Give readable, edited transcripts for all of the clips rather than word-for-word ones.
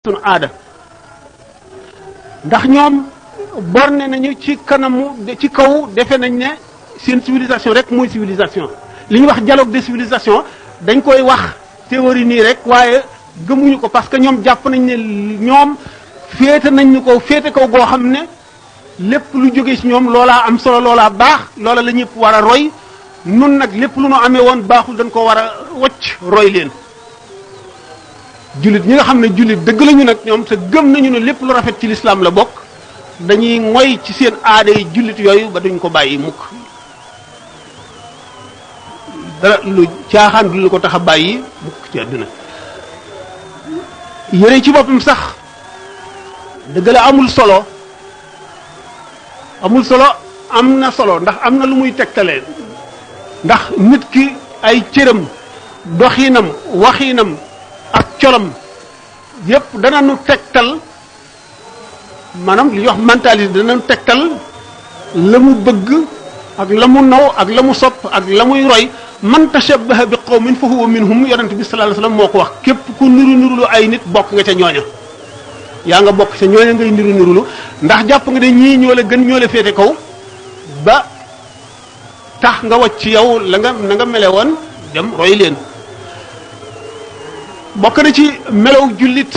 sunu aada ndax ñoom borne nañu ci kanamu ci kaw defe nañ ne seen civilisation rek mooy civilisation li ñuy wax dialogue de civilisation dañ koy wax théorie nii rek waaye gëmuñu ko parce que ñoom jàpp nañ ne ñoom féete nañ ñu ko féete kaw goo xam ne lépp lu jóge ci ñoom loolaa am solo loolaa baax loola la ñëpp war a roy nun nag lépp lu nu amee woon baaxul dañ ko war a wacc roy leen jullit ñi nga xam ne jullit dëgg lañu nag ñoom te gëm nañu ne lépp lu rafet ci lislaam la bokk dañuy moy ci seen aada yi jullit yooyu ba duñ ko bàyyi mukk dara lu caaxaan du lu ko tax a bàyyi mukk ci àdduna yére ci boppam sax dëgg la amul solo am na solo ndax am na lu muy tegtale ndax nit ki ay cëram doxinam waxinam ak colam yépp dana nu tegtal maanaam li ñuy wax mentalité dana nu tegtal la mu bëgg ak la mu naw ak la mu sopp ak la muy roy man tashabbaha bi qawmin fa huwa minhum yonent bi sallallahu alayhi wasallam moo ko wax képp ku niru ay nit bokk nga ca ñooña yaa nga bokk ca ñooña ngay niru ndax jàpp nga ne ñii ñoo la gën ñoo la féete kaw ba tax nga wacc ci yow la nga na nga mele woon dem roy leen bokk na ci melaw jullit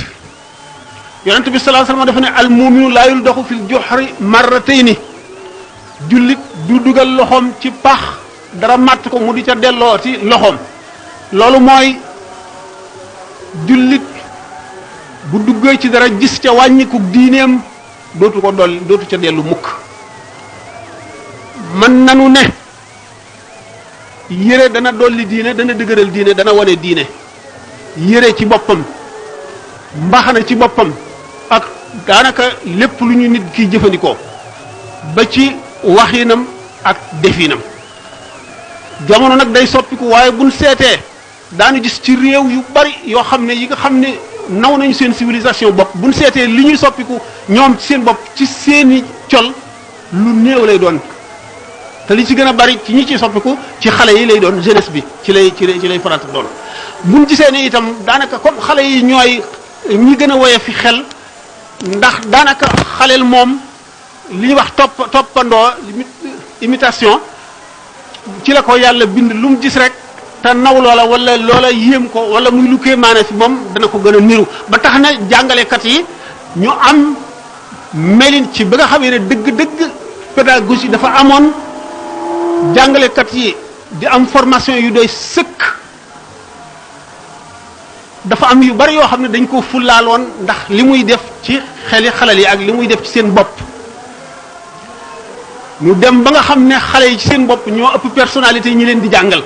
yonent bi sallallahu alayhi wasallam dafa ne al mu'minu laa yuldaxu fil juhri marratayni jullit du dugal loxoom ci pax dara màtt ko mu di ca delloo ci loxoom loolu mooy jullit bu duggee ci dara gis ca wàññiku diineem dootu ko dolli dootu ca dellu mukk mën nanu ne yére dana dolli diine dana dëgëral diine dana wane diine yére ci boppam mbaxana ci boppam ak daanaka lépp lu ñu nit kiy jëfandikoo ba ci waxinam ak definam jamono nag day soppiku waaye buñ seetee daanu gis ci réew yu bari yoo xam ne yi nga xam ne naw nañu seen civilisation bopp buñ seetee li ñuy soppiku ñoom ci seen bopp ci seeni col lu néew lay doon te li ci gën a bari ci ñi ci soppiku ci xale yi lay doon jeunesse bi ci lay farata doon buñ gisee ne itam daanaka comme xale yi ñooy ñi gën a woye fi xel ndax daanaka xaleel moom li ñuy wax toppandoo imitation ci la ko yàlla bind lu mu gis rek te naw loola wala loola yéem ko wala muy lu koy maane fi moom dana ko gën a niru ba tax na jàngalekat yi ñu am melin ci ba nga xamee ne dëgg-dëgg pédagogie dafa amoon jàngalekat yi di am formation yu doy sëkk dafa am yu bari yoo xam ne dañ ko fullaaloon ndax li muy def ci xeli xalal yi ak li muy def ci seen bopp ñu dem ba nga xam ne xale yi ci seen bopp ñoo ëpp personnalité ñi leen di jàngal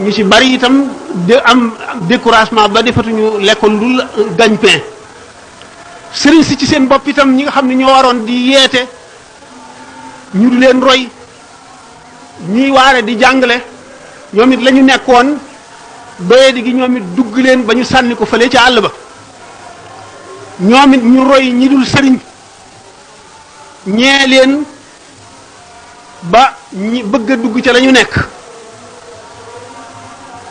ñu ci bari itam de am découragement ba defatuñu lekkoon lu gagne-pain sëriñ si ci seen bopp itam ñi nga xam ne ñoo waroon di yeete ñu di leen roy ñuy waare di jàngale ñoom it la ñu nekkoon doye di gi ñoom it dugg leen ba ñu sànni ko fële ca àll ba ñoom it ñu roy ñi dul sëriñ ñee leen ba ñi bëgg a dugg ca la ñu nekk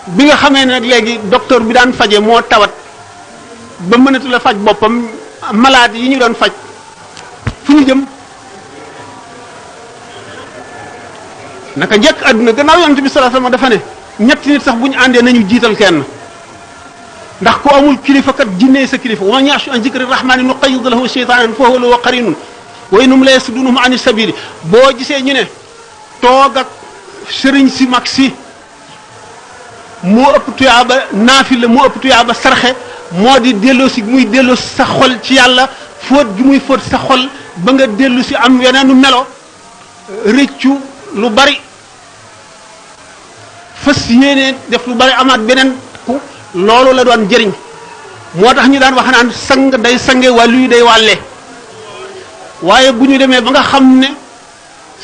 bi nga xamee ne nag léegi docteur bi daan faje moo tawat ba mënatu la faj boppam malade yi ñu doon faj fu ñu jëm naka njëkk àdduna gannaaw yonent bi sallallahu alayhi wasallam dafa ne ñetti nit sax bu ñu àndee nañu jiital kenn ndax ku amul kilifa kat jinnee sa kilifa wa man ya'shu an zikri rahmani nuqayyid lahu shaytanan fa huwa lahu qarinun wa innahum la yasuddunhum ani sabili boo gisee ñu ne toog ak sëriñ si mag si moo ëpp tuyaaba naafila moo ëpp tuyaaba sarxe moo di delloo si muy delloo si sa xol ci yàlla fóot gi muy fóot sa xol ba nga dellu si am weneenu melo rëccu lu bari fas yéene def lu bari amaat beneen ku loolu la doon jëriñ moo tax ñu daan wax naan sang day sange wàllu yi day wàlle waaye bu ñu demee ba nga xam ne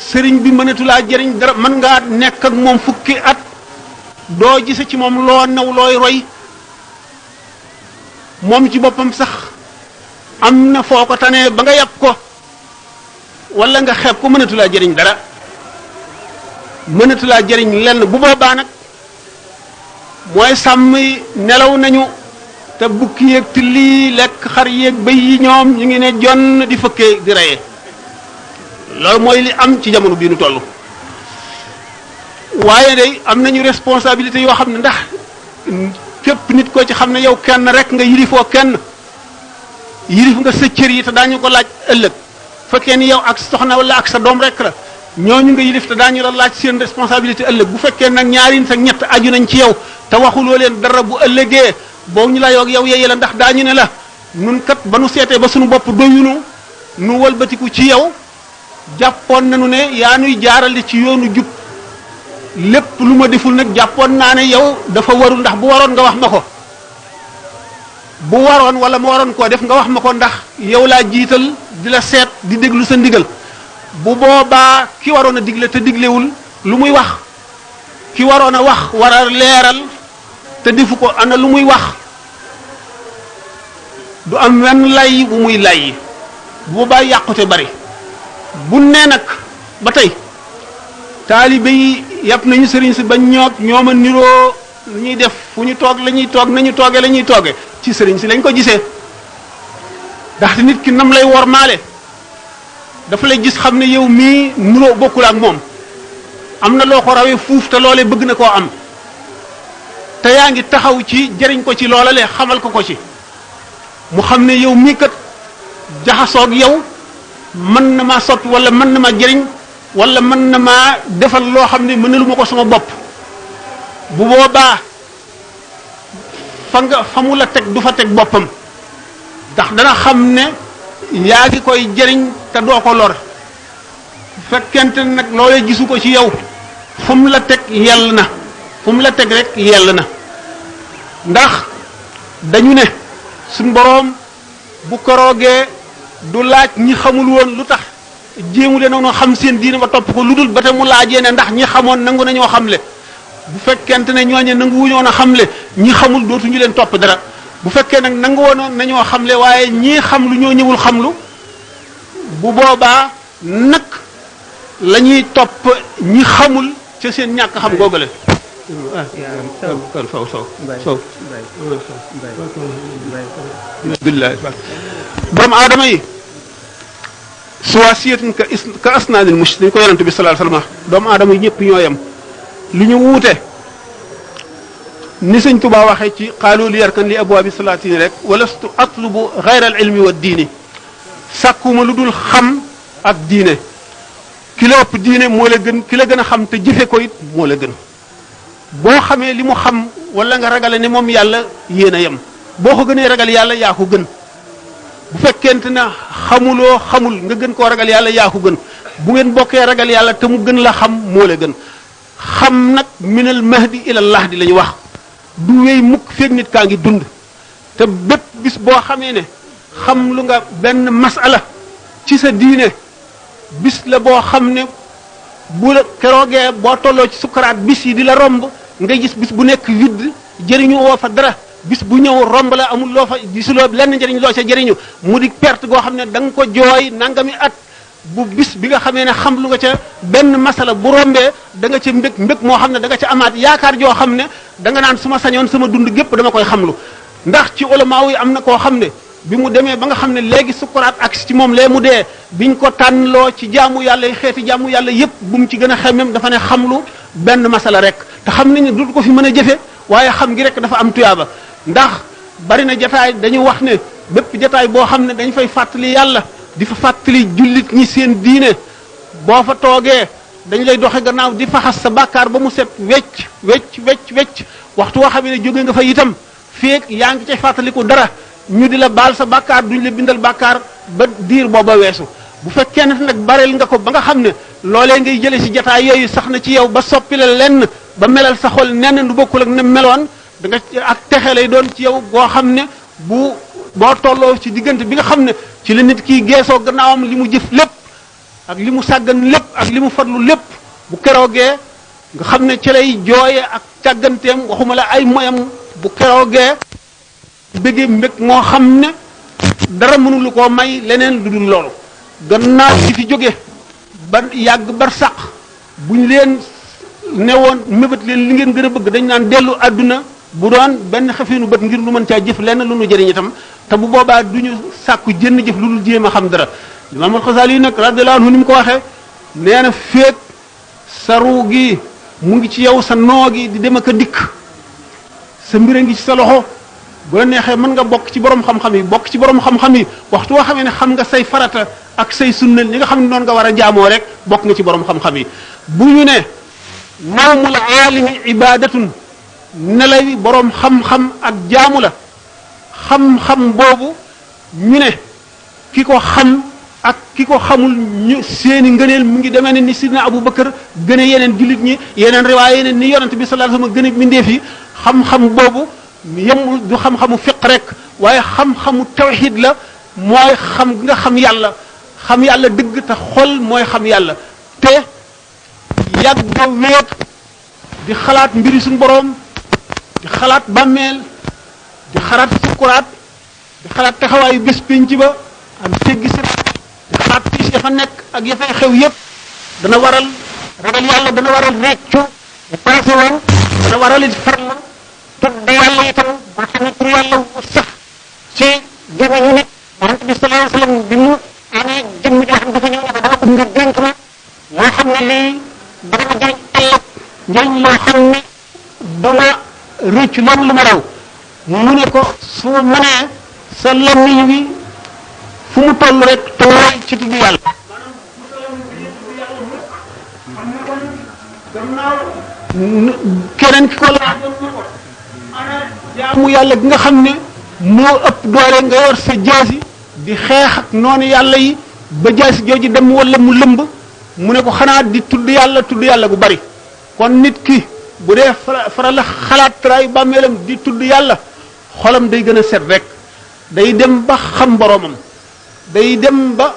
sëriñ bi mënatulaa jëriñ dara mën ngaa nekk ak moom fukki at doo gise ci moom loo naw looy roy moom ci boppam sax am na foo ko tanee ba nga yàpp ko wala nga xeeb ko mënatulaa jëriñ dara mënatulaa jëriñ lenn bu boobaa nag mooy sàmm nelaw nañu te bukki yeeg tilli lekk xar yeeg bëy yi ñoom ñu ngi ne jonn di fëkkee di reye loolu mooy li am ci jamono bii nu toll waaye day am nañu responsabilité yoo xam ne ndax képp nit koo ci xam ne yow kenn rek nga yilifoo kenn yilif nga sa cër yi te daañu ko laaj ëllëg fekkee ni yow ak soxna wala ak sa doom rek la ñooñu nga yilif te daañu la laaj seen responsabilité ëllëg bu fekkee nag ñaari nit ak ñett aju nañ ci yow te waxuloo leen dara bu ëllëgee boobu ñu la yoog yow yeye la ndax daañu ne la nun kat ba nu seetee ba suñu bopp doyunu nu walbatiku ci yow jàppoon nañu ne yaa nuy jaarale ci yoonu jub lépp lu ma deful nag jàppoon naa ne yow dafa warul ndax bu waroon nga wax ma ko bu waroon wala ma waroon koo def nga wax ma ko ndax yow laa jiital di la seet di déglu sa ndigal bu boobaa ki waroon a digle te diglewul lu muy wax ki waroon a wax war a leeral te defu ko ana lu muy wax du am wenn lay bu muy lay bu boobaa yàqute bari bu nee nag ba tey taalibe yi yàpp nañu sëriñ si ba ñooma niroo lu ñuy def fu ñu toog la ñuy toog nañu toogee la ñuy toogee ci sëriñ si lañ ko gisee ndaxte nit ki nam lay wormaale dafa lay gis xam ne yow mii nuroo bokkul ak moom am na loo ko rawee fuuf te loolee bëgg na koo am te yaa ngi taxaw ci jëriñ ko ci loola le xamal ko ci mu xam ne yow mii kat jaxasoog yow mën na maa soppi wala mën na ma jëriñ wala mën na maa defal loo xam ne mënalu ma ko sama bopp bu boobaa fa mu la teg du fa teg boppam ndax dana xam ne yaa ngi koy jëriñ te doo ko lor fekkente nag loolee gisu ko ci yow fu mu la teg yell na fu mu la teg rek yell na ndax dañu ne suñ boroom bu koroogee du laaj ñi xamul woon lu tax jéemu leen noonu xam seen diine ba topp ko lu dul ba te mu laajee ne ndax ñi xamoon nangu nañoo xamle bu fekkente ne ñooñe nangu wuñoon a xamle ñi xamul dootuñu leen topp dara bu fekkee nag nangu woon nañoo xamle waaye ñii xam lu ñoo ñëwul xamlu bu boobaa nag la ñuy topp ñi xamul ca seen ñàkk xam googale billahi doomu aadama yi suwaasiyatun ka asnaanil mush dañ ko yonent bi sallallahu alayhi wasallam doomu aadama yi ñëpp ñoo yem lu ñu wuute ni sëñ Tuubaa waxee ci qaalu li yarkan li abwaabi salaatini rek walastu atlubu gayra al ilmi wa diini sàkkuma lu dul xam ak diine ki la ëpp diine moo la gën ki la gën a xam te jëfe ko it moo la gën boo xamee li mu xam wala nga ragale ne moom yàlla yéen a yem boo ko gënee ragal yàlla yaa ko gën bu fekkente na xamul nga gën koo ragal yàlla yaa ko gën bu ngeen bokkee ragal yàlla te mu gën la xam moo la gën xam nag minal mahdi ila lahdi la ñu wax du wéy mukk feeg nit kaa ngi dund te bépp bis boo xamee ne xam lu nga benn masala ci sa diine bis la boo xam ne bu la keroogee boo tolloo ci sukkaraat bis yi di la romb nga gis bis bu nekk vide jëriñu woo fa dara bis bu ñëw romb la amul loo fa gisuloo lenn njëriñ loo ca jëriñu mu di perte goo xam ne da nga ko jooy nangami at bu bis bi nga xamee ne xam lu nga ca benn masala bu rombee da nga ca mbég moo xam ne da nga ca amaat yaakaar joo xam ne da nga naan su ma sañoon sama dund gépp dama koy xamlu ndax ci ulamaaw yi am na koo xam ne bi mu demee ba nga xam ne léegi sukkuraat ak ci moom lee mu dee biñ ko tànnloo ci jaamu yàlla yi xeeti jaamu yàlla yépp bu mu ci gën a xemmem dafa ne xamlu benn masala rek te xam nañ ne du ko fi mën a jëfe waaye xam gi rek dafa am tuyaaba ndax bari na jataay dañu wax ne bépp jataay boo xam ne dañ fay fàttali yàlla di fa fàttali jullit ñi seen diine boo fa toogee dañ lay doxe gannaaw di faxas sa bàkkaar ba mu set wecc waxtu woo xam ne jóge nga fa itam feek yaa ngi cay fàttaliku dara ñu di la baal sa bàkkaar duñ la bindal bàkkaar ba diir booba weesu bu fekkee ne nag bareel nga ko ba nga xam ne loolee ngay jële si jataay yooyu sax na ci yow ba soppi la lenn ba melal sa xol nenn du bokkul ak ne meloon da nga ak texe lay doon ci yow goo xam ne boo tolloo ci diggante bi nga xam ne ci la nit kii geesoo gannaawam li mu jëf lépp ak li mu sàggan lépp ak li mu farlu lépp bu keroogee nga xam ne ci lay jooye ak càgganteem waxuma la ay moyam bu keroogee bëggee mbég moo xam ne dara mënulu koo may leneen lu dul loolu gannaaw ci fi jóge ba yàgg bar sàq buñ leen ne woon mébét leen li ngeen gën a bëgg dañ naan dellu àdduna bu doon benn xefinu bët ngir lu mën caa jëf lenn lu nu jëriñ itam te bu boobaa du ñu sàkku jënn jëf lu dul jéem a xam dara Imaam al-Xasaali yi nag radiyallahu anhu ni mu ko waxee nee na féeg sa ruu gi mu ngi ci yow sa noo gi di dem ak a dikk sa mbir a ngi ci sa loxo bu la neexee mën nga bokk ci borom xam-xam yi bokk ci borom xam-xam yi waxtu woo xamee ne xam nga say farata ak say sunnal ñi nga xam ne noonu nga war a jaamoo rek bokk nga ci borom xam-xam yi bu ñu ne nawmul aalimi ibadatun nelaw yi borom xam-xam ak jaamu la xam-xam boobu ñu ne ki ko xam ak ki ko xamul ñu seeni ngëneel mu ngi demee ne ni sidna Abu Bakar gën a yeneen jullit ñi yeneen riwaay yeneen ni yonent bi sallallahu alayhi wasallam gën a bindeef yi xam-xam boobu yemul du xam-xamu fiq rek waaye xam-xamu tawxid la mooy xam nga xam yàlla dëgg te xol mooy xam yàlla te yàgg weet di xalaat mbiri suñu boroom di xalaat bàmmeel di xalaat sukkuraat di xalaat taxawaayu bés pénc ba ak teggi sa di xalaat tiis ya fa nekk ak ya fay xew yépp dana waral ragal yàlla dana waral reccu bu passé woon dana waral it farlu tudd yàlla itam boo xam ne tur yàlla wu sax ci gémmiñu nit yonent bi sallallahu alayhi wasallam bi mu amee jëmm joo xam dafa ñëw ne ko dama bëgg nga dénk ma moo xam ne lii dana ma jëriñ ëllëg njëriñ loo xam ne duma rëcc loolu lu ma raw mu ne ko su mënee sa làmmiñ wi fu mu toll rek tooy ci tudd yàlla keneen ki ko laaj jaamu yàlla gi nga xam ne moo ëpp doole nga yor sa jaasi di xeex ak noonu yàlla yi ba jaasi jooju dem wala mu lëmb mu ne ko xanaa di tudd yàlla gu bari kon nit ki bu dee fara la xalaat traayu bàmmeelam di tudd yàlla xolam day gën a set rek day dem ba xam boroomam day dem ba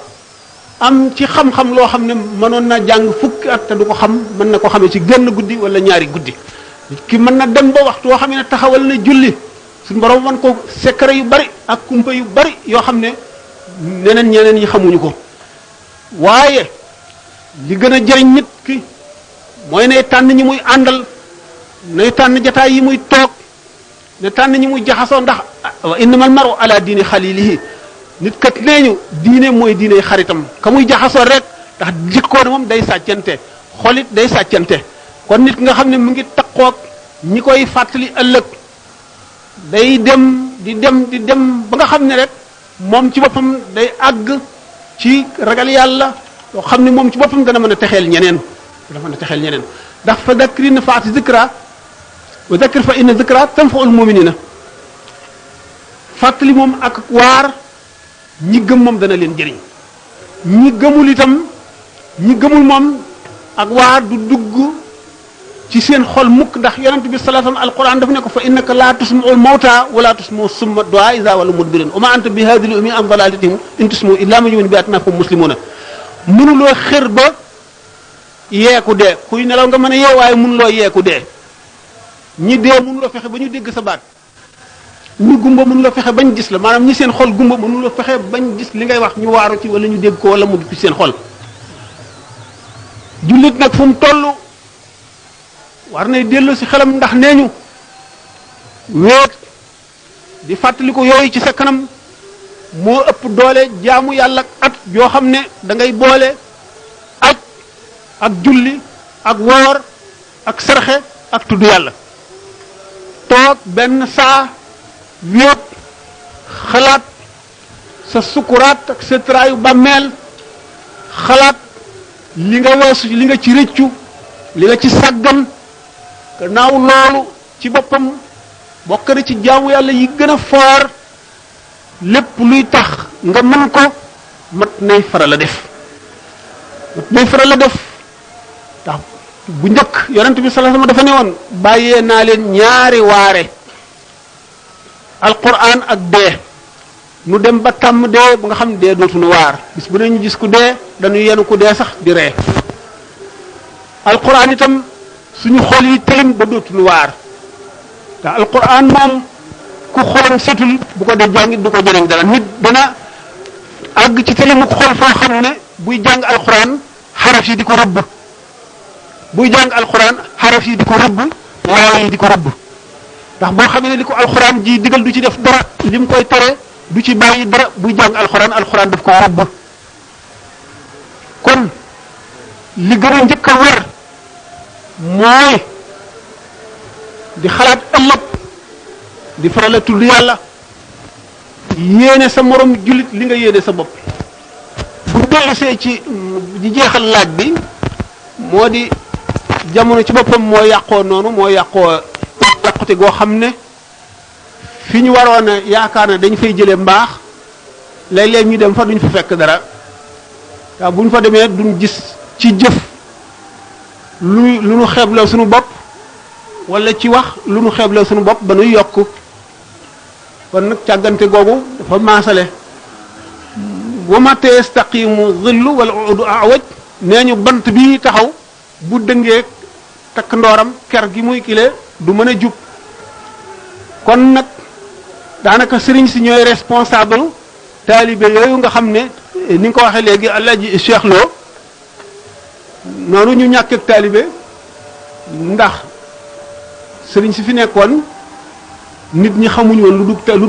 am ci xam-xam loo xam ne mënoon na jàng fukki at te du ko xam mën na ko xamee ci genn guddi wala ñaari guddi ki mën na dem ba waxtu woo xam ne taxawal na julli suñu borom wan ko secret yu bari ak kumpa yu bari yoo xam ne ñeneen ñi xamuñu ko waaye li gën a jëriñ nit ki mooy ne tànn ñi muy àndal nay tànn jataay yi muy toog ne tànn ñi muy jaxasoo ndax wa innamal maru ala diini xalilihi nit kat nee ñu diine mooy diine xaritam ka muy jaxasoo rek ndax jikkoon moom day sàccante xolit day sàccante kon nit nga xam ne mu ngi takkoog ñi koy fàttali ëllëg day dem di dem ba nga xam ne rek moom ci boppam day àgg ci ragal yàlla yoo xam ne moom ci boppam dana mën a texeel ñeneen ndax fa dakri nafaati zikra wa dakir fa inna zikra tanfaul muminina fàttali moom ak waar ñi gëm moom dana leen jëriñ ñi gëmul itam ñi gëmul moom ak waar du dugg ci seen xol mukk ndax yonent bi sallallahu alayhi wasallam alquran daf ne ko fa innaka la tusma'ul mawta wala tusma'u summa du'a iza wala mudbirin wa ma anta bi hadhihi al-ummi an dalalatihim in tusma'u illa man yu'minu bi ayatina fa muslimuna mënuloo xër ba yeeku dee kuy nelaw nga mën a yee waaye mënuloo yeeku dee ñi dee mënuloo fexe ba ñu dégg sa baat ñi gumba mënuloo fexe bañ gis la maanaam ñi seen xol gumba mënuloo fexe bañ gis li ngay wax ñu waaru ci wala ñu dégg ko wala mu ci seen xol jullit nag fu mu toll war nay dellu si xelam ndax nee ñu wéet di fàttaliku yooyu ci sa kanam moo ëpp doole jaamu yàlla at yoo xam ne da ngay boole aj ak julli ak woor ak sarxe ak tudd yàlla toog benn saa wéet xalaat sa sukuraat ak sa traayu bàmmeel xalaat li nga weesu li nga ci rëccu li nga ci sàggan gannaaw loolu ci boppam bokk na ci jaamu yàlla yi gën a foor lépp luy tax nga mën ko mat nay faral a def ndax bu njëkk yonent bi sallallahu alayhi wasallam dafa ne woon bàyyee naa leen ñaari waare alquran ak dee nu dem ba tàmm dee ba nga xam ne dee dootuñu waar bis bu ne ñu gis ku dee dañu yenu ku dee sax di ree alquran itam suñu xol yi tëlim ba dootuñu waar te alquran moom ku xolam setul bu ko dee jàngit du ko jëriñ dara nit dana àgg ci tëlimu xol foo xam ne buy jàng alquran xaraf yi di ko rëbb buy jàng alquran xaraf yi di ko rëbb waaw yi di ko rëbb ndax boo xamee ne li ko alxuraan ji digal du ci def dara lim koy tere du ci bàyyi dara buy jàng alxuraan daf ko ràbb kon li gën a njëkk a war mooy di xalaat ëllëg di faral a tudd yàlla yéene sa morom jullit li nga yéene sa bopp bu dellusee ci di jeexal laaj bi moo di jamono ci boppam moo yàqoo noonu moo yàqute goo xam ne fi ñu waroon a yaakaar ne dañ fay jëlee mbaax léeg-léeg ñu dem fa duñ fa fekk dara waaw bu ñu fa demee duñ gis ci jëf lu nu xeebloo suñu bopp wala ci wax lu nu xeebloo suñu bopp ba nuy yokk kon nag càggante googu dafa maasale wa mata yastaqimu dhillu wal udu awaj nee ñu bant bi taxaw bu dëngee takk ndooram ker gi muy kile du mën a jub kon nag daanaka sëriñ si ñooy responsable taalibe yooyu nga xam ne ni nga ko waxee léegi Alaaji Cheikh Lo noonu ñu ñàkk ak taalibe ndax sëriñ si fi nekkoon nit ñi xamuñu woon lu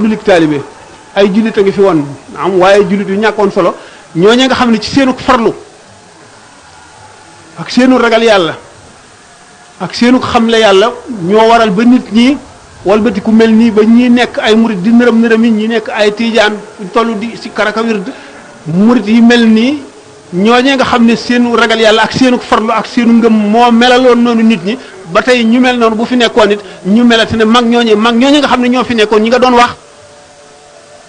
dul taalibe ay jullit a ngi fi woon am waaye jullit yu ñàkkoon solo ñooñu nga xam ne ci seenu farlu ak seenu ragal yàlla ak seenu xamle yàlla ñoo waral ba nit ñi walbati ku mel nii ba ñi nekk ay murit di nërëm nërëm yi ñi nekk ay tiijaan fu toll di si karaka wird murit yi mel nii ñooñee nga xam ne seenu ragal yàlla ak seenu farlu ak seenu ngëm moo melaloon noonu nit ñi ba tey ñu mel noonu bu fi nekkoon nit ñu melati ne mag ñooñe nga xam ne ñoo fi nekkoon ñi nga doon wax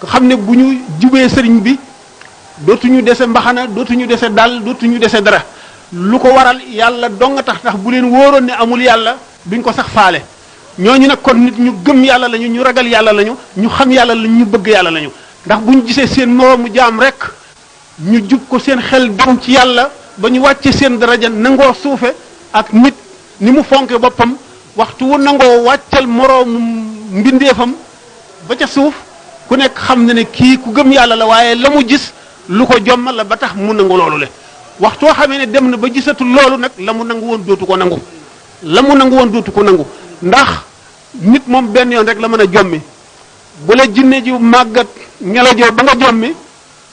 nga xam ne bu ñu jubee sëriñ bi dootuñu dese mbaxana dootuñu dese dal dootuñu dese dara lu ko waral yàlla dong nga tax bu leen wóoroon ne amul yàlla duñ ko sax faale ñooñu nag kon nit ñu gëm yàlla lañu ñu ragal yàlla lañu ñu xam yàlla lañu ñu bëgg yàlla lañu ndax bu ñu gisee seen moroomu jaam rek ñu jub ko seen xel dem ci yàlla ba ñu wàcce seen daraja nangoo suufe ak nit ni mu fonke boppam waxtu wu nangoo wàccal moroomu mbindeefam ba ca suuf ku nekk xam na ne kii ku gëm yàlla la waaye la mu gis lu ko jommal la ba tax mu nangu loolu le waxtu woo xamee ne dem na ba gisatul loolu nag la mu nangu woon dootu ko nangu ndax nit moom benn yoon rek la mën a jommi bu la jinne ji màggat ngelajoo ba nga jommi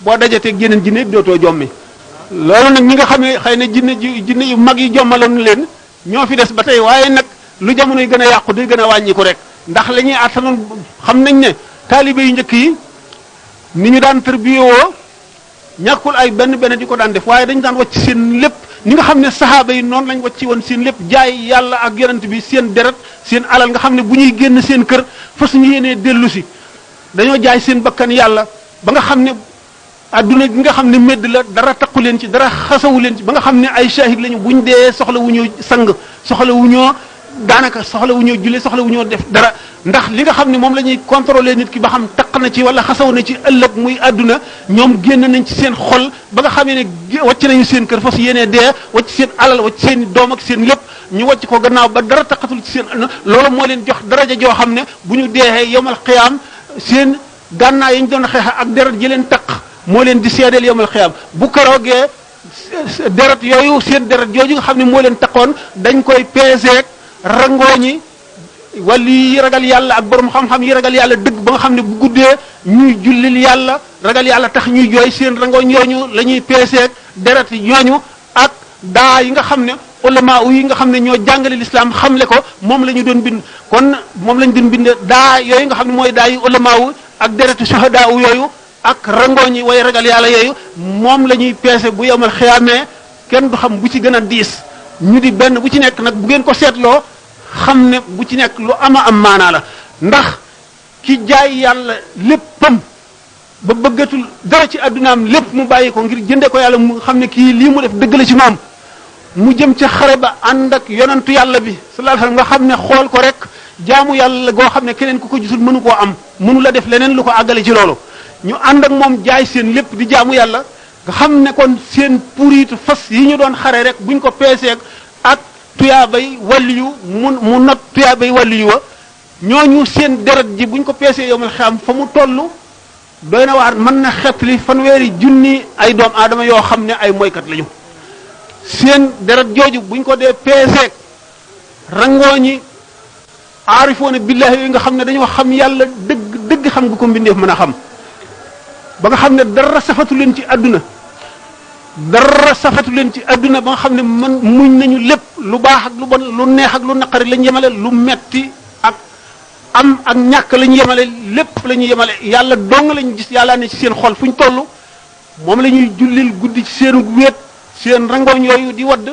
boo dajatee yeneen jinne dootoo jommi loolu nag ñi nga xam ne xëy na jinne yu mag yi jommaloon leen ñoo fi des ba tey waaye nag lu jamono yi gën a yàqu day gën a wàññiku rek ndax la ñuy attanoon xam nañ ne taalibe yu njëkk yi ni ñu daan tërbiyewoo ñàkkul ay benn di ko daan def waaye dañu daan wàcc seen lépp ni nga xam ne saxaaba yi noonu lañ wàcc woon seen lépp jaay yàlla ak yonent bi seen deret seen alal nga xam ne bu ñuy génn seen kër fa suñu yéenee dellu si dañoo jaay seen bakkan yàlla ba nga xam ne adduna gi nga xam ne medd la dara taqu leen ci dara xasawu leen ci ba nga xam ne ay shahid lañu buñ dee soxla wu ñoo sang soxla wu ñoo daanaka soxla wu ñoo julle soxla wu ñoo def dara ndax li nga xam ne moom la ñuy contrôler nit ki ba xam taq na ci wala xasaw na ci ëllëg muy àdduna ñoom génn nañ ci seen xol ba nga xamee ne wàcc nañu seen kër fas yéenee dee wàcc seen alal wàcc seen doom ak seen lépp ñu wàcc ko gannaaw ba dara taqatul ci seen loolu moo leen jox daraja joo xam ne bu ñu deexee yowmal xiyaam seen gànnaay yi ñu doon xeex ak deret ji leen taq moo leen di seedeel yowmal xiyaam bu keroogee deret yooyu seen deret jooju nga xam ne moo leen taqoon dañ koy peeseek rangooñi wala yi ragal yàlla ak borom xam-xam yi ragal yàlla dëgg ba nga xam ne bu guddee ñuy jullil yàlla ragal yàlla tax ñuy jooy seen rangooñ yooñu la ñuy peeseek deret ñooñu ak daa yi nga xam ne ulama yi nga xam ne ñoo jàngale lislaam xamle ko moom la ñu doon bind kon moom la ñu doon bind daa yooyu nga xam ne mooy daa yi ulama ak deretu shuhada yooyu ak rangooñ yi way ragal yàlla yooyu moom la ñuy peese bu yomal xiyaamee kenn du xam bu ci gën a diis ñu di benn bu ci nekk nag bu ngeen ko seetloo xam ne bu ci nekk lu ama am maanaa la ndax ki jaay yàlla léppam ba bëggatul dara ci addunaam lépp mu bàyyi ko ngir jënde ko yàlla mu xam ne kii lii mu def dëgg la ci moom mu jëm ca xare ba ànd ak yonantu yàlla bi sallallahu alayhi wasallam nga xam ne xool ko rek jaamu yàlla goo xam ne keneen ku ko gisul mënu koo am mënu la def leneen lu ko àggale ci loolu ñu ànd ak moom jaay seen lépp di jaamu yàlla nga xam ne kon seen puritu fas yi ñu doon xare rek buñ ko peeseek ak tuyaabay waliyu mu not tuyaabay waliyu wa ñooñu seen deret ji buñ ko peesee yow mal xam fa mu toll doy na waar mën na xetli fanweeri junni ay doom aadama yoo xam ne ay moykat lañu seen deret jooju buñ ko dee peeseek rangooñi aarifoona billahi yooyu nga xam ne dañoo xam yàlla dëgg dëgg xam nga ko mbindeef mën a xam ba nga xam ne dara safatu leen ci àdduna dara safatu leen ci àdduna ba nga xam ne man muñ nañu lépp lu baax ak lu bon lu neex ak lu naqari lañ yemale lu metti ak am ak ñàkk lañ yemale lépp la ñu yemale yàlla dong lañ gis yàlla ne ci seen xol fu ñu toll moom la ñuy jullil guddi ci seenu wéet seen rangooñ yooyu di wadd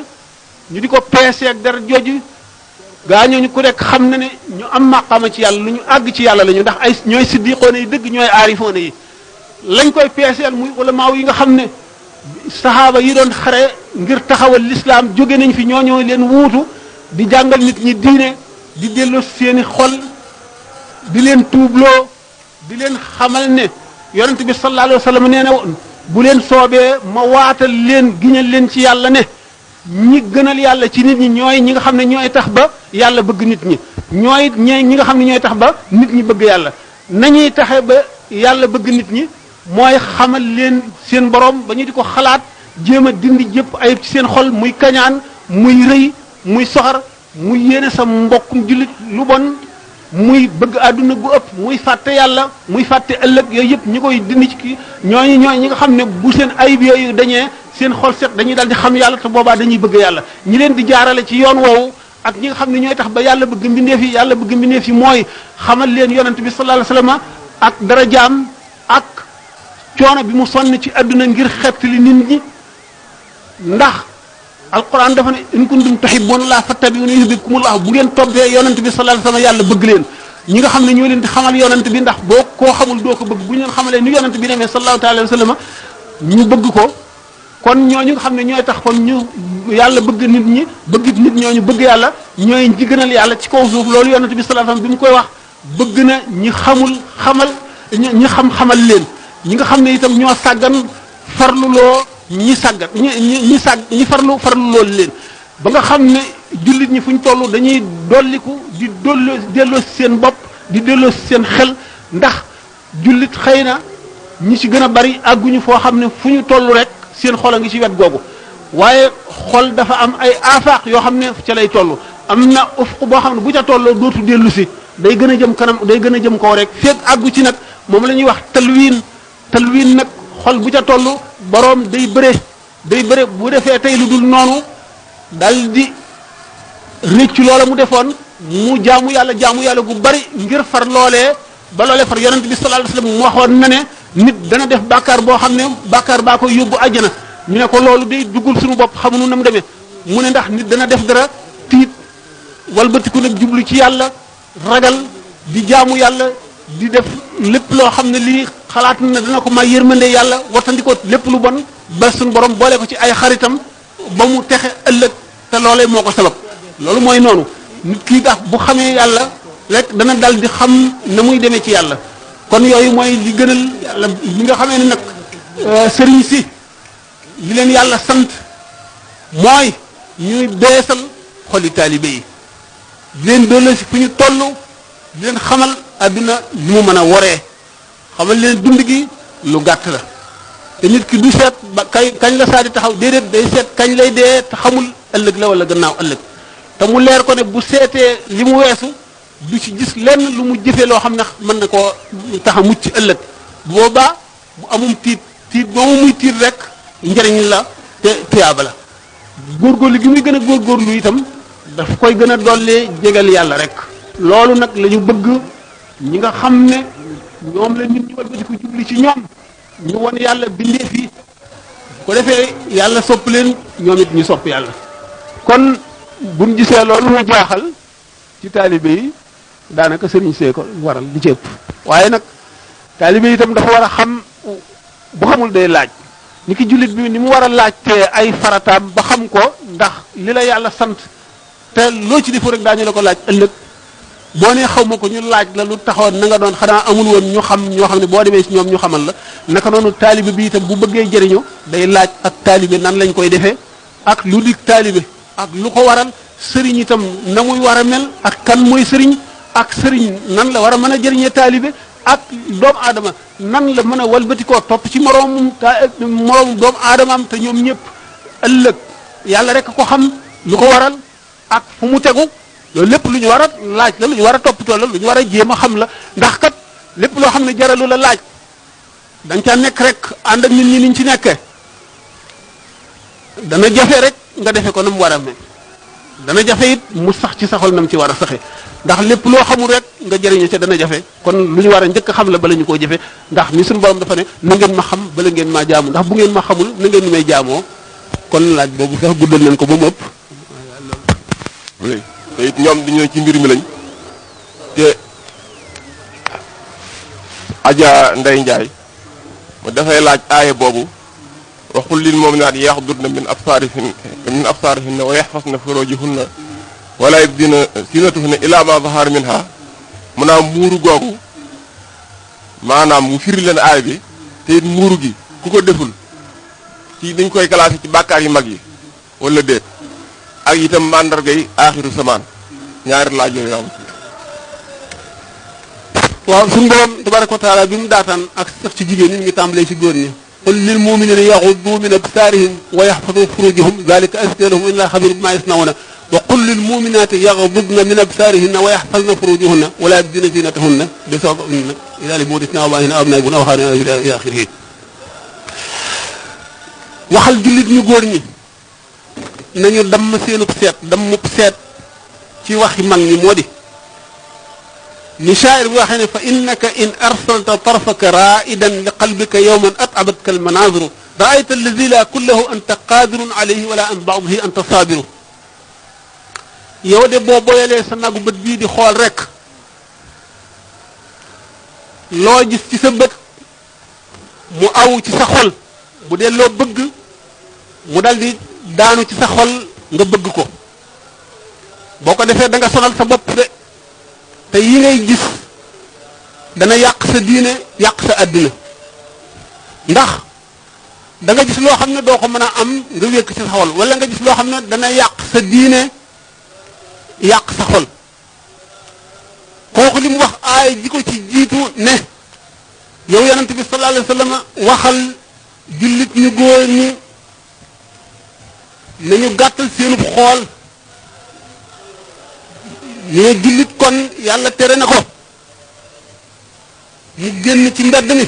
ñu di ko peese ak dara jooju gaa ñooñu ku nekk xam na ne ñu am maqaama ci yàlla lu ñu àgg ci yàlla la ñu ndax ay ñooy siddiqoone yi dëgg ñooy aarifoone yi lañ koy peeseel muy ulamaaw yi nga xam ne saxaaba yi doon xare ngir taxawal lislaam jóge nañ fi ñoo leen wuutu di jàngal nit ñi diine di delloo seeni xol di leen tuubloo di leen xamal ne yonent bi sallallahu alayhi wa sallam nee na bu leen soobee ma waatal leen giñal leen ci yàlla ne ñi gënal yàlla ci nit ñi ñooy ñi nga xam ne ñooy tax ba yàlla bëgg nit ñi ñooy ñi nga xam ne ñooy tax ba nit ñi bëgg yàlla nañuy taxe ba yàlla bëgg nit ñi mooy xamal leen seen borom ba ñu di ko xalaat jéem a dindi jëpp ayib ci seen xol muy kañaan muy rëy muy soxar muy yéene sa mbokkum jullit lu bon muy bëgg àdduna gu ëpp muy fàtte yàlla muy fàtte ëllëg yooyu yëpp ñi koy dindi ci kii ñooy ñi nga xam ne bu seen ayib yooyu dañee seen xol set dañuy dal di xam yàlla te boobaa dañuy bëgg yàlla ñi leen di jaarale ci yoon woowu ak ñi nga xam ne ñooy tax ba yàlla bëgg mbindeef yi yàlla bëgg mbindeef yi mooy xamal leen yonent bi sallallahu alayhi wasallam ak darajaam ak coono bi mu sonn ci àdduna ngir xettali nit ñi ndax alquran dafa ne in kuntum tuhibbuna Allah fattabi'uni yuhibbukumullah bu ngeen toppee yonent bi sallallahu alayhi wasallam yàlla bëgg leen ñi nga xam ne ñoo leen di xamal yonent bi ndax boo koo xamul doo ko bëgg bu ñu leen xamalee ni yonent bi demee sallallahu alayhi wasallam ñu bëgg ko kon ñooñu nga xam ne ñooy tax kon ñu yàlla bëgg nit ñi bëgg nit ñooñu bëgg yàlla ñooy ñi gënal yàlla ci kaw suuf loolu yonent bi sallallahu alayhi wasallam bi mu koy wax bëgg na ñi xamul xamal ñi xam xamal leen ñi nga xam ne itam ñoo sàggan farluloo ñi sàggan ñi farlu loolu leen ba nga xam ne jullit ñi fu ñu toll dañuy dolliku di delloo seen bopp di delloo seen xel ndax jullit xëy na ñi ci gën a bari àgguñu foo xam ne fu ñu toll rek seen xol a ngi ci wet googu waaye xol dafa am ay afaq yoo xam ne ca lay toll am na ufq boo xam ne bu ca tolloo dootu dellu si day gën a jëm kanam day gën a jëm kaw rek fekk àggu ci nag moom la ñuy wax talwiin nag xol bu ca toll boroom day bëre bu defee tey lu dul noonu dal di réccu loola mu defoon mu jaamu yàlla gu bari ngir far loolee ba loolee far yonent bi sallallahu alayhi wasallam mu waxoon na ne nit dana def bàkkaar boo xam ne bàkkaar baa koy yóbbu àjjana ñu ne ko loolu day duggul suñu bopp xamuñu na mu demee mu ne ndax nit dana def dara tiit walbatiku nag jublu ci yàlla ragal di jaamu yàlla di def lépp loo xam ne lii xalaat na dana ko may yërmande yàlla wattandikoo lépp lu bon ba suñu borom boole ko ci ay xaritam ba mu texe ëllëg te loolee moo ko sabab loolu mooy noonu nit kii tax bu xamee yàlla rek dana dal di xam na muy demee ci yàlla kon yooyu mooy li gënal yàlla li nga xamee ne nag sëriñ si li leen yàlla sant mooy ñuy beesal xoli taalibe yi di leen doole si fu ñu toll di leen xamal adduna li mu mën a woree xamal leen dund gi lu gàtt la te nit ki du seet ba kañ la saa di taxaw déedéet day seet kañ lay dee te xamul ëllëg la wala gannaaw ëllëg te mu leer ko ne bu seetee li mu weesu du ci gis lenn lu mu jëfee loo xam ne mën na koo tax a mucc ëllëg boobaa bu amum tiit moomu muy tiit rek njëriñ la te tuyaaba la góorgóorlu gi muy gën a góorgóorlu itam daf koy gën a dollee jégal yàlla rek loolu nag la ñu bëgg ñi nga xam ne ñoom la nit ñi walbati ko jubli ci ñoom ñu won yàlla bindee fii bu ko defee yàlla sopp leen ñoom it ñu sopp yàlla kon buñ gisee loolu mu jaaxal ci taalibe yi daanaka sëriñ see ko waral li ci ëpp waaye nag taalibe yi itam dafa war a xam bu xamul day laaj ni ki jullit bi ni mu war a laajtee ay farataam ba xam ko ndax li la yàlla sant te loo ci defu rek daañu la ko laaj ëllëg boo nee xaw ma ko ñu laaj la lu taxoon na nga doon xanaa amul woon ñu xam ñoo xam ne boo demee si ñoom ñu xamal la naka noonu taalibe bi itam bu bëggee jëriñu day laaj ak taalibe nan lañ koy defee ak lu dig taalibe ak lu ko waral sëriñ itam na muy war a mel ak kan mooy sëriñ ak sëriñ nan la war a mën a jëriñee taalibe ak doomu aadama nan la mën a walbatikoo topp ci moroomum doomu aadamaam te ñoom ñëpp ëllëg yàlla rek ko xam lu ko waral ak fu mu tegu loolu lépp lu ñu war a laaj la lu ñu war a toppatoo la lu ñu war a jéem a xam la ndax kat lépp loo xam ne jaralu la laaj da nga caa nekk rek ànd ak nit ñi niñ ci nekkee dana jafe rek nga defe ko na mu war a mel dana jafe it mu sax ci saxol na mu ci war a saxe ndax lépp loo xamul rek nga jëriñu ca dana jafe kon lu ñu war a njëkk a xam la bala ñu koo jëfe ndax ni suñu borom dafa ne na ngeen ma xam bala ngeen maa jaamu ndax bu ngeen ma xamul na ngeen ni may jaamoo kon laaj boobu sax guddal nañ ko ba mu ëpp. te it ñoom dañoo ci mbir mi lañ te Adja Ndeye Ndiaye mu dafay laaj aaya boobu waxul lil mu'minaat yaxdudna min absaarihinna wa yaxfasna furuujahunna wala yubdina zinatahunna illaa maa zahara minha mu naa muuru googu maanaam mu firi leen aay bi te it muuru gi ku ko deful ci dañ koy classé ci bàkkaar yu mag yi wala déet ak itam mandarga yi aaxiru samaan ñaari laaj yooyu am waaw suñu borom tabaraka wa taala bi mu daataan ak sax ci jigéen ñi ñu ngi tàmbalee ci góor ñi qul lil muminina yaxuddu min absaarihim wa yaxfadu furujahum dalika azkaa lahum inna allaha xabiirun bimaa yasnauna wa qul lil muminaati yaxdudna min absaarihinna wa yaxfazna furujahunna wala yubdina zinatahunna li sawabihunna illaa li bu'ulatihinna aw abaa'ihinna aw abnaa'ihinna aw ixwaanihinna ila axirihi waxal jullit ñu góor ñi nañu damm seenub seet dammub seet ci waxi mag ñi moo di ni shaa'ir bi waxee ne fa innaka in arsalta tarfaka raa'idan li qalbika yawman at'abatka almanaaziru ra'ayta alladi laa kullahu anta qaadirun alayhi wala an ba'dihi anta saabiru yow de boo boyalee sa nagu bët bii di xool rek loo gis ci sa bët mu aw ci sa xol bu dee loo bëgg mu dal di daanu ci sa xol nga bëgg ko boo ko defee da nga sonal sa bopp de te yi ngay gis dana yàq sa diine yàq sa àddina ndax da nga gis loo xam ne doo ko mën a am nga wékk ci sa xol wala nga gis loo xam ne dana yàq sa diine yàq sa xol kooku li mu wax aay ji ko ci jiitu ne yow yonent bi sallallahu alayhi wa sallam waxal jullit ñu góor ñi nañu gàttal seenub xool ñu ne jullit kon yàlla tere na ko mu génn ci mbedd mi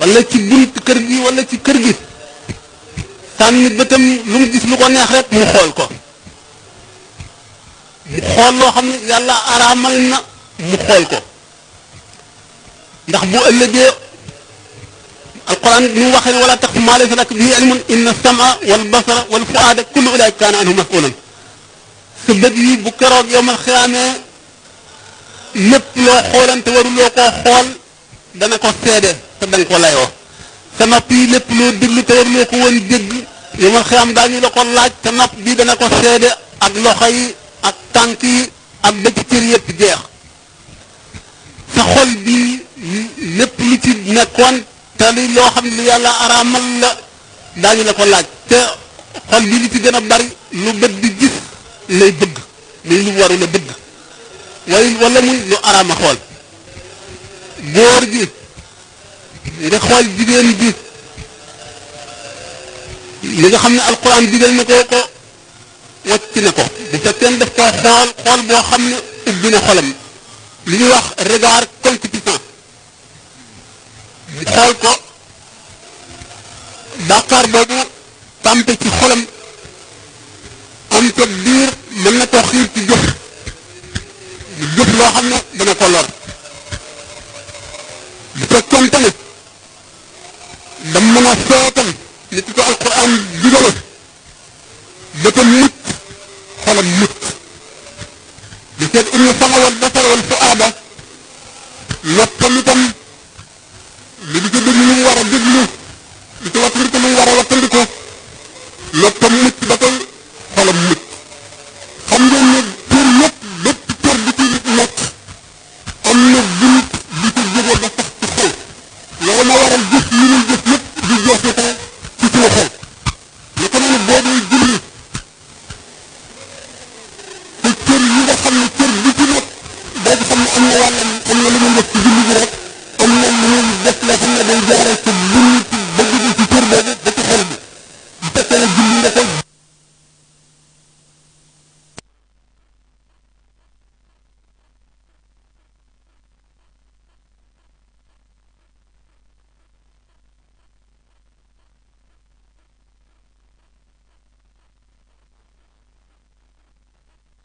wala ci bunt kër gi wala ci kër gi sànni bëtam lu mu gis lu ko neex rek mu xool ko mu xool loo xam ne yàlla araamal na mu xool ko ndax bu ëllëgee alquran ni mu waxee ne wala taqfu maa laysa laka bihi ilmun inna sama wal basara wal fuaada kullu ulaika kaana anhu masulan sa bët yi bu keroog yow ma xiyaamee lépp loo xoolante waruloo koo xool dana ko seede te danga ko layoo sa nopp yi lépp loo déglu te waruloo ko woon dégg yow ma xiyaam daañu la ko laaj te nopp bi dana ko seede ak loxo yi ak tànk yi ak ba ci cër yëpp jeex sa xol bi lépp lu ci nekkoon te li loo xam ne lu yàlla araamal la daañu la ko laaj te xol bi li ci gën a bari lu bët di gis lay bëgg muy lu waru la bëgg wala muy lu araama xool góor gi nga xool jigéen ji li nga xam ne alquran digal na ko wàcc na ko bu fekkee daf koo xool boo xam ne ubbi na xolam li ñuy wax regard concupiscent xool ko bàkkaar boobu tàmpe ci xolam am ko biir mën na koo xiir ci jëf loo xam ne dana ko lor bu fekkoonte ne dam mën a seetal nit ko alquran digale dafa mucc xolam mucc di seet inna sama wal basar wal fuaada noppam itam li di ko déglu lu mu war a déglu di ko wattandiku lu mu war a wattandiku noppam mucc ba tey xolam mucc xam ngeen ne cër yëpp bépp cër bu ci nekk am na bunt bi ci jóge ba sax ci xol loolu ma waral jëf yi ñuy jëf yëpp di jeexital ci suñu xol naka noonu boobu julli te cër yi nga xam ne cër bi ci nekk boo ko xam ne am na wàllam am na lu muy def ci julli bi rek am na lu muy def la xam ne day jaaree